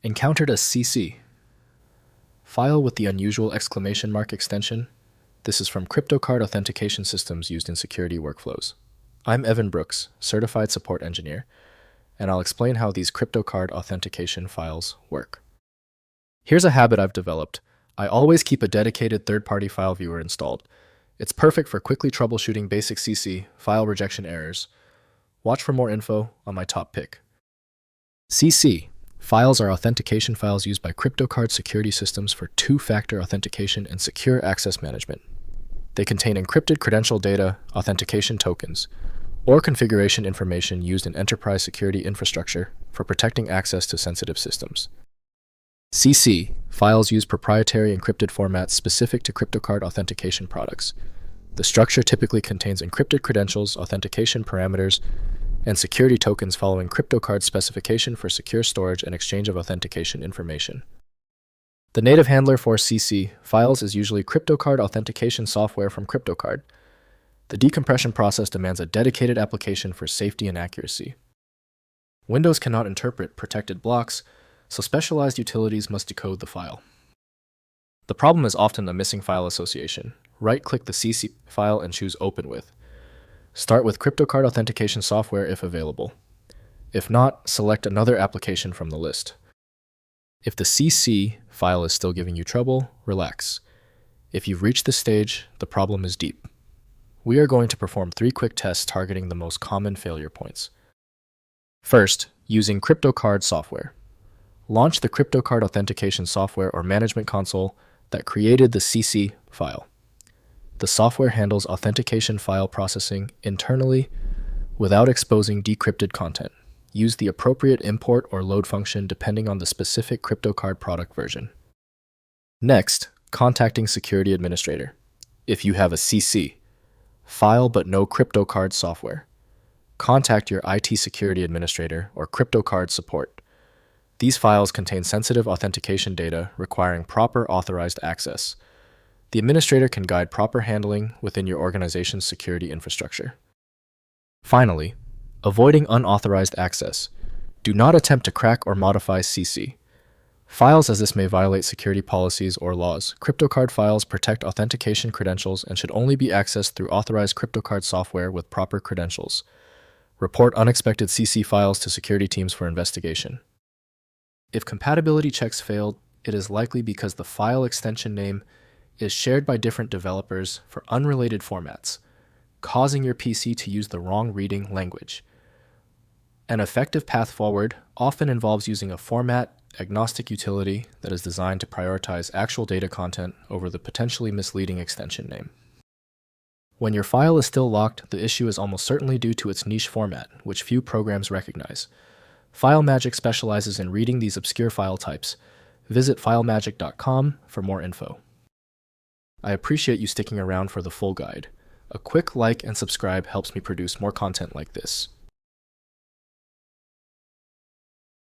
Encountered a CC file with the unusual exclamation mark extension. This is from CryptoCard Authentication systems used in security workflows. I'm Evan Brooks, Certified Support Engineer, and I'll explain how these CryptoCard Authentication files work. Here's a habit I've developed. I always keep a dedicated third-party file viewer installed. It's perfect for quickly troubleshooting basic CC file rejection errors. Watch for more info on my top pick. CC files are authentication files used by CryptoCard security systems for two-factor authentication and secure access management. They contain encrypted credential data, authentication tokens, or configuration information used in enterprise security infrastructure for protecting access to sensitive systems. CC files use proprietary encrypted formats specific to CryptoCard authentication products. The structure typically contains encrypted credentials, authentication parameters, and security tokens following CryptoCard specification for secure storage and exchange of authentication information. The native handler for CC files is usually CryptoCard authentication software from CryptoCard. The decompression process demands a dedicated application for safety and accuracy. Windows cannot interpret protected blocks, so specialized utilities must decode the file. The problem is often a missing file association. Right-click the CC file and choose Open With. Start with CryptoCard authentication software if available. If not, select another application from the list. If the CC file is still giving you trouble, relax. If you've reached this stage, the problem is deep. We are going to perform 3 quick tests targeting the most common failure points. First, using CryptoCard software. Launch the CryptoCard authentication software or management console that created the CC file. The software handles authentication file processing internally without exposing decrypted content. Use the appropriate import or load function depending on the specific CryptoCard product version. Next, contacting Security Administrator. If you have a CC file but no CryptoCard software, contact your IT Security Administrator or CryptoCard support. These files contain sensitive authentication data requiring proper authorized access. The administrator can guide proper handling within your organization's security infrastructure. Finally, avoiding unauthorized access. Do not attempt to crack or modify CC files, as this may violate security policies or laws. CryptoCard files protect authentication credentials and should only be accessed through authorized CryptoCard software with proper credentials. Report unexpected CC files to security teams for investigation. If compatibility checks failed, it is likely because the file extension name is shared by different developers for unrelated formats, causing your PC to use the wrong reading language. An effective path forward often involves using a format-agnostic utility that is designed to prioritize actual data content over the potentially misleading extension name. When your file is still locked, the issue is almost certainly due to its niche format, which few programs recognize. FileMagick specializes in reading these obscure file types. Visit filemagick.com for more info. I appreciate you sticking around for the full guide. A quick like and subscribe helps me produce more content like this.